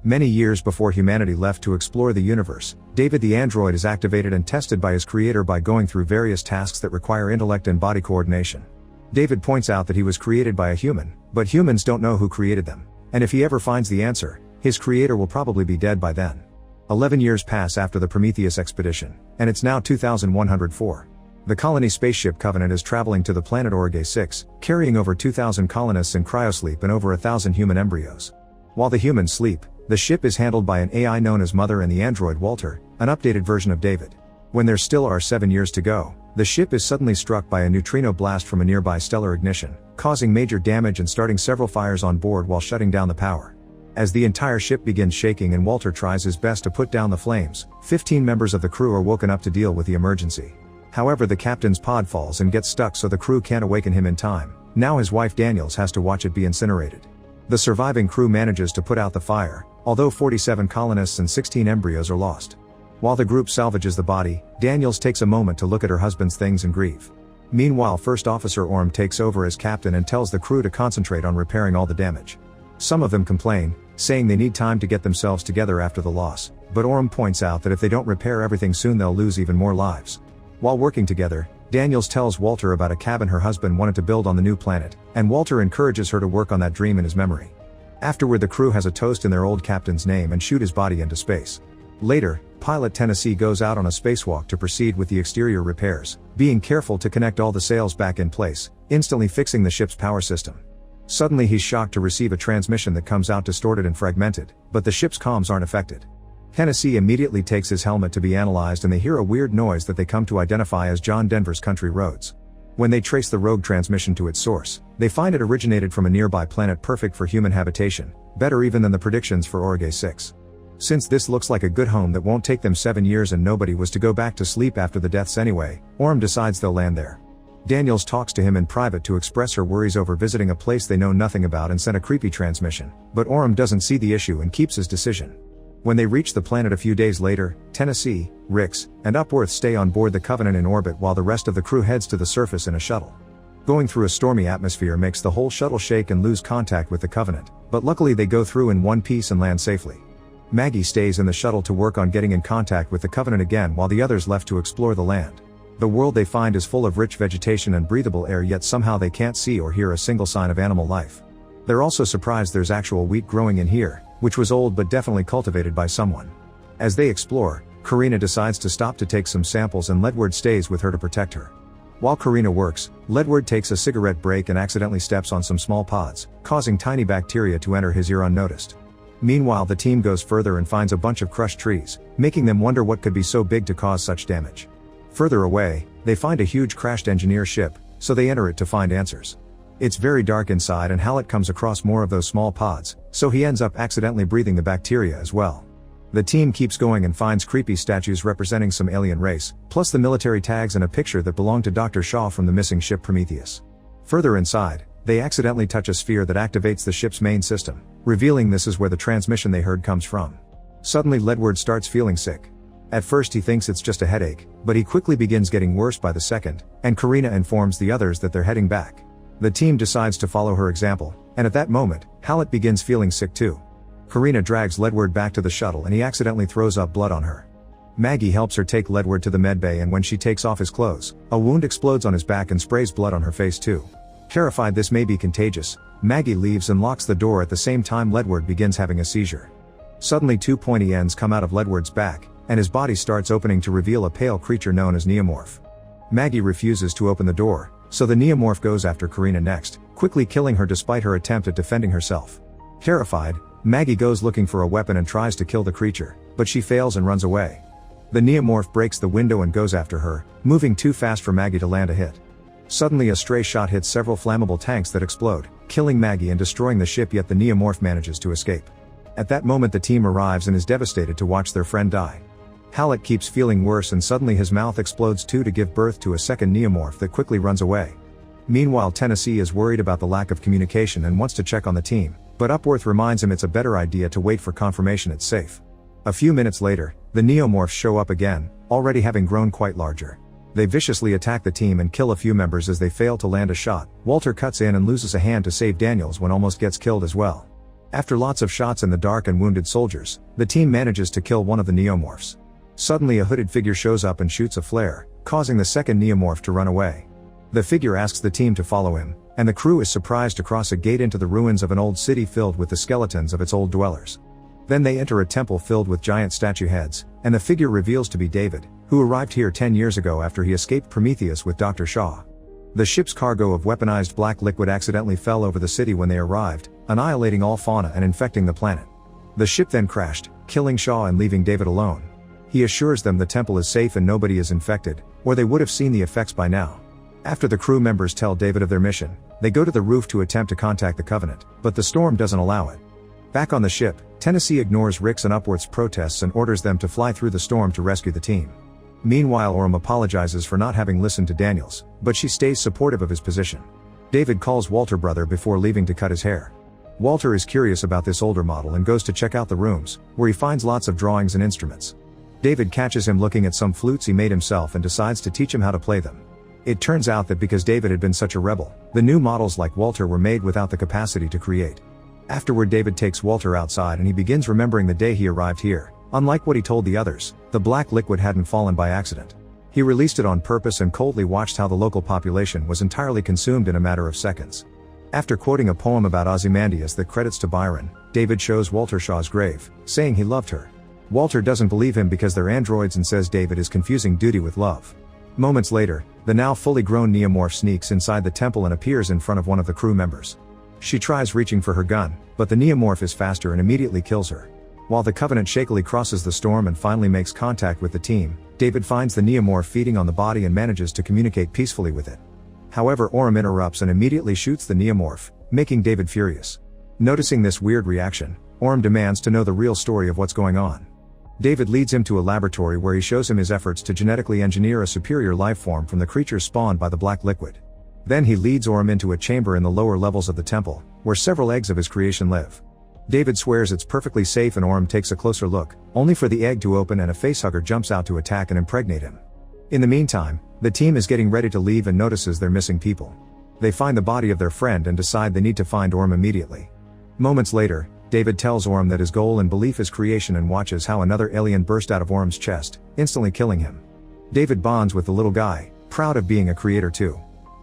Many years before humanity left to explore the universe, David the android is activated and tested by his creator by going through various tasks that require intellect and body coordination. David points out that he was created by a human, but humans don't know who created them, and if he ever finds the answer, his creator will probably be dead by then. 11 years pass after the Prometheus expedition, and it's now 2104. The colony spaceship Covenant is traveling to the planet Orge 6, carrying over 2,000 colonists in cryosleep and over 1,000 human embryos. While the humans sleep, the ship is handled by an AI known as Mother and the android Walter, an updated version of David. When there still are 7 years to go, the ship is suddenly struck by a neutrino blast from a nearby stellar ignition, causing major damage and starting several fires on board while shutting down the power. As the entire ship begins shaking and Walter tries his best to put down the flames, 15 members of the crew are woken up to deal with the emergency. However, the captain's pod falls and gets stuck, so the crew can't awaken him in time. Now his wife Daniels has to watch it be incinerated. The surviving crew manages to put out the fire, although 47 colonists and 16 embryos are lost. While the group salvages the body, Daniels takes a moment to look at her husband's things and grieve. Meanwhile, First Officer Orm takes over as captain and tells the crew to concentrate on repairing all the damage. Some of them complain, saying they need time to get themselves together after the loss, but Orm points out that if they don't repair everything soon, they'll lose even more lives. While working together, Daniels tells Walter about a cabin her husband wanted to build on the new planet, and Walter encourages her to work on that dream in his memory. Afterward, the crew has a toast in their old captain's name and shoot his body into space. Later, pilot Tennessee goes out on a spacewalk to proceed with the exterior repairs, being careful to connect all the sails back in place, instantly fixing the ship's power system. Suddenly he's shocked to receive a transmission that comes out distorted and fragmented, but the ship's comms aren't affected. Tennessee immediately takes his helmet to be analyzed and they hear a weird noise that they come to identify as John Denver's country roads. When they trace the rogue transmission to its source, they find it originated from a nearby planet perfect for human habitation, better even than the predictions for Orge 6. Since this looks like a good home that won't take them 7 years and nobody was to go back to sleep after the deaths anyway, Orm decides they'll land there. Daniels talks to him in private to express her worries over visiting a place they know nothing about and sent a creepy transmission, but Orm doesn't see the issue and keeps his decision. When they reach the planet a few days later, Tennessee, Rix, and Upworth stay on board the Covenant in orbit while the rest of the crew heads to the surface in a shuttle. Going through a stormy atmosphere makes the whole shuttle shake and lose contact with the Covenant, but luckily they go through in one piece and land safely. Maggie stays in the shuttle to work on getting in contact with the Covenant again while the others left to explore the land. The world they find is full of rich vegetation and breathable air, yet somehow they can't see or hear a single sign of animal life. They're also surprised there's actual wheat growing in here, which was old but definitely cultivated by someone. As they explore, Karina decides to stop to take some samples and Ledward stays with her to protect her. While Karina works, Ledward takes a cigarette break and accidentally steps on some small pods, causing tiny bacteria to enter his ear unnoticed. Meanwhile, the team goes further and finds a bunch of crushed trees, making them wonder what could be so big to cause such damage. Further away, they find a huge crashed engineer ship, so they enter it to find answers. It's very dark inside and Hallett comes across more of those small pods, so he ends up accidentally breathing the bacteria as well. The team keeps going and finds creepy statues representing some alien race, plus the military tags and a picture that belonged to Dr. Shaw from the missing ship Prometheus. Further inside, they accidentally touch a sphere that activates the ship's main system, revealing this is where the transmission they heard comes from. Suddenly Ledward starts feeling sick. At first he thinks it's just a headache, but he quickly begins getting worse by the second, and Karina informs the others that they're heading back. The team decides to follow her example, and at that moment, Hallett begins feeling sick too. Karina drags Ledward back to the shuttle and he accidentally throws up blood on her. Maggie helps her take Ledward to the medbay, and when she takes off his clothes, a wound explodes on his back and sprays blood on her face too. Terrified this may be contagious, Maggie leaves and locks the door. At the same time, Ledward begins having a seizure. Suddenly 2 pointy ends come out of Ledward's back, and his body starts opening to reveal a pale creature known as Neomorph. Maggie refuses to open the door, so the Neomorph goes after Karina next, quickly killing her despite her attempt at defending herself. Terrified, Maggie goes looking for a weapon and tries to kill the creature, but she fails and runs away. The Neomorph breaks the window and goes after her, moving too fast for Maggie to land a hit. Suddenly a stray shot hits several flammable tanks that explode, killing Maggie and destroying the ship, yet the Neomorph manages to escape. At that moment the team arrives and is devastated to watch their friend die. Hallett keeps feeling worse and suddenly his mouth explodes too to give birth to a second Neomorph that quickly runs away. Meanwhile, Tennessee is worried about the lack of communication and wants to check on the team, but Upworth reminds him it's a better idea to wait for confirmation it's safe. A few minutes later, the Neomorphs show up again, already having grown quite larger. They viciously attack the team and kill a few members as they fail to land a shot. Walter cuts in and loses a hand to save Daniels when almost gets killed as well. After lots of shots in the dark and wounded soldiers, the team manages to kill one of the neomorphs. Suddenly a hooded figure shows up and shoots a flare, causing the second neomorph to run away. The figure asks the team to follow him, and the crew is surprised to cross a gate into the ruins of an old city filled with the skeletons of its old dwellers. Then they enter a temple filled with giant statue heads, and the figure reveals to be David, who arrived here 10 years ago after he escaped Prometheus with Dr. Shaw. The ship's cargo of weaponized black liquid accidentally fell over the city when they arrived, annihilating all fauna and infecting the planet. The ship then crashed, killing Shaw and leaving David alone. He assures them the temple is safe and nobody is infected, or they would have seen the effects by now. After the crew members tell David of their mission, they go to the roof to attempt to contact the Covenant, but the storm doesn't allow it. Back on the ship, Tennessee ignores Rick's and Upworth's protests and orders them to fly through the storm to rescue the team. Meanwhile, Orm apologizes for not having listened to Daniels, but she stays supportive of his position. David calls Walter brother before leaving to cut his hair. Walter is curious about this older model and goes to check out the rooms, where he finds lots of drawings and instruments. David catches him looking at some flutes he made himself and decides to teach him how to play them. It turns out that because David had been such a rebel, the new models like Walter were made without the capacity to create. Afterward, David takes Walter outside and he begins remembering the day he arrived here. Unlike what he told the others, the black liquid hadn't fallen by accident. He released it on purpose and coldly watched how the local population was entirely consumed in a matter of seconds. After quoting a poem about Ozymandias that credits to Byron, David shows Walter Shaw's grave, saying he loved her. Walter doesn't believe him because they're androids and says David is confusing duty with love. Moments later, the now fully grown neomorph sneaks inside the temple and appears in front of one of the crew members. She tries reaching for her gun, but the neomorph is faster and immediately kills her. While the Covenant shakily crosses the storm and finally makes contact with the team, David finds the neomorph feeding on the body and manages to communicate peacefully with it. However, Orm interrupts and immediately shoots the neomorph, making David furious. Noticing this weird reaction, Orm demands to know the real story of what's going on. David leads him to a laboratory where he shows him his efforts to genetically engineer a superior life form from the creatures spawned by the black liquid. Then he leads Orm into a chamber in the lower levels of the temple, where several eggs of his creation live. David swears it's perfectly safe and Orm takes a closer look, only for the egg to open and a facehugger jumps out to attack and impregnate him. In the meantime, the team is getting ready to leave and notices they're missing people. They find the body of their friend and decide they need to find Orm immediately. Moments later, David tells Orm that his goal and belief is creation and watches how another alien burst out of Orm's chest, instantly killing him. David bonds with the little guy, proud of being a creator too.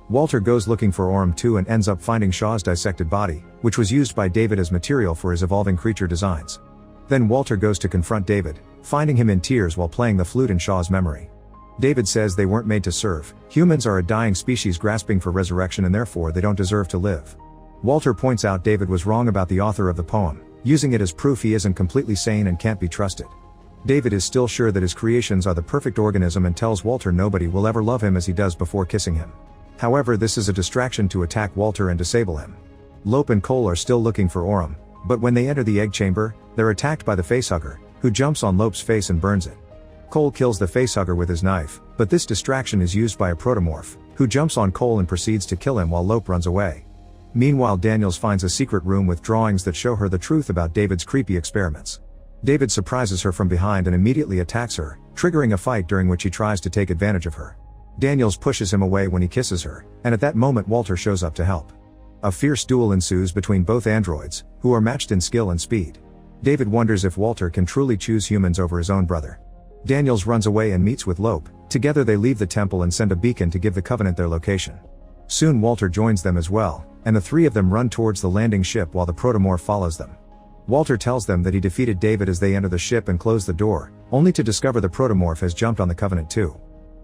Walter goes looking for Orm too and ends up finding Shaw's dissected body, which was used by David as material for his evolving creature designs. Then Walter goes to confront David, finding him in tears while playing the flute in Shaw's memory. David says they weren't made to serve, humans are a dying species grasping for resurrection and therefore they don't deserve to live. Walter points out David was wrong about the author of the poem, using it as proof he isn't completely sane and can't be trusted. David is still sure that his creations are the perfect organism and tells Walter nobody will ever love him as he does before kissing him. However, this is a distraction to attack Walter and disable him. Lope and Cole are still looking for Orm, but when they enter the egg chamber, they're attacked by the facehugger, who jumps on Lope's face and burns it. Cole kills the facehugger with his knife, but this distraction is used by a protomorph, who jumps on Cole and proceeds to kill him while Lope runs away. Meanwhile, Daniels finds a secret room with drawings that show her the truth about David's creepy experiments. David surprises her from behind and immediately attacks her, triggering a fight during which he tries to take advantage of her. Daniels pushes him away when he kisses her, and at that moment Walter shows up to help. A fierce duel ensues between both androids, who are matched in skill and speed. David wonders if Walter can truly choose humans over his own brother. Daniels runs away and meets with Lope. Together they leave the temple and send a beacon to give the Covenant their location. Soon Walter joins them as well, and the three of them run towards the landing ship while the protomorph follows them. Walter tells them that he defeated David as they enter the ship and close the door, only to discover the protomorph has jumped on the Covenant too.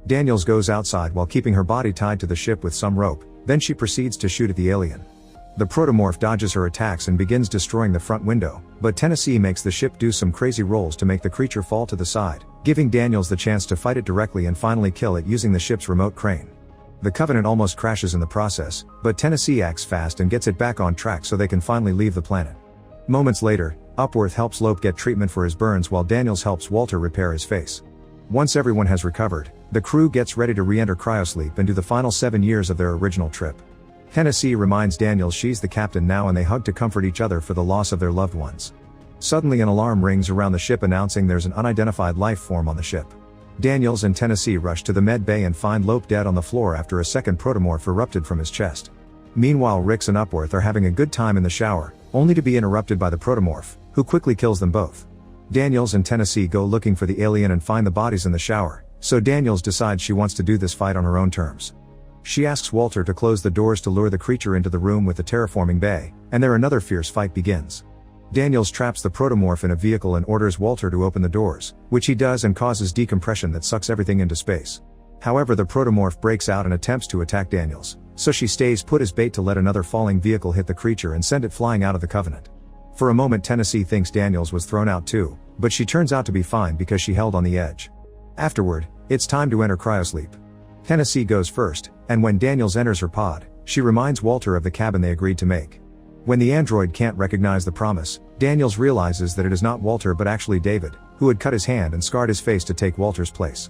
Daniels goes outside while keeping her body tied to the ship with some rope, then she proceeds to shoot at the alien. The protomorph dodges her attacks and begins destroying the front window, but Tennessee makes the ship do some crazy rolls to make the creature fall to the side, giving Daniels the chance to fight it directly and finally kill it using the ship's remote crane. The Covenant almost crashes in the process, but Tennessee acts fast and gets it back on track so they can finally leave the planet. Moments later, Upworth helps Lope get treatment for his burns while Daniels helps Walter repair his face. Once everyone has recovered, the crew gets ready to re-enter cryosleep and do the final 7 years of their original trip. Tennessee reminds Daniels she's the captain now and they hug to comfort each other for the loss of their loved ones. Suddenly an alarm rings around the ship announcing there's an unidentified life form on the ship. Daniels and Tennessee rush to the med bay and find Lope dead on the floor after a second protomorph erupted from his chest. Meanwhile, Rix and Upworth are having a good time in the shower, only to be interrupted by the protomorph, who quickly kills them both. Daniels and Tennessee go looking for the alien and find the bodies in the shower, so Daniels decides she wants to do this fight on her own terms. She asks Walter to close the doors to lure the creature into the room with the terraforming bay, and there another fierce fight begins. Daniels traps the protomorph in a vehicle and orders Walter to open the doors, which he does and causes decompression that sucks everything into space. However, the protomorph breaks out and attempts to attack Daniels, so she stays put as bait to let another falling vehicle hit the creature and send it flying out of the Covenant. For a moment Tennessee thinks Daniels was thrown out too, but she turns out to be fine because she held on the edge. Afterward, it's time to enter cryosleep. Tennessee goes first, and when Daniels enters her pod, she reminds Walter of the cabin they agreed to make. When the android can't recognize the promise, Daniels realizes that it is not Walter but actually David, who had cut his hand and scarred his face to take Walter's place.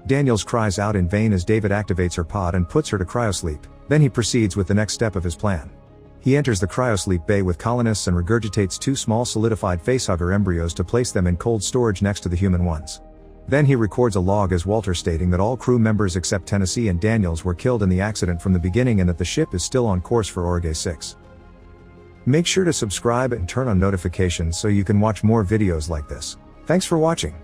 Daniels cries out in vain as David activates her pod and puts her to cryosleep, then he proceeds with the next step of his plan. He enters the cryosleep bay with colonists and regurgitates 2 small solidified facehugger embryos to place them in cold storage next to the human ones. Then he records a log as Walter stating that all crew members except Tennessee and Daniels were killed in the accident from the beginning and that the ship is still on course for Origay 6. Make sure to subscribe and turn on notifications so you can watch more videos like this. Thanks for watching.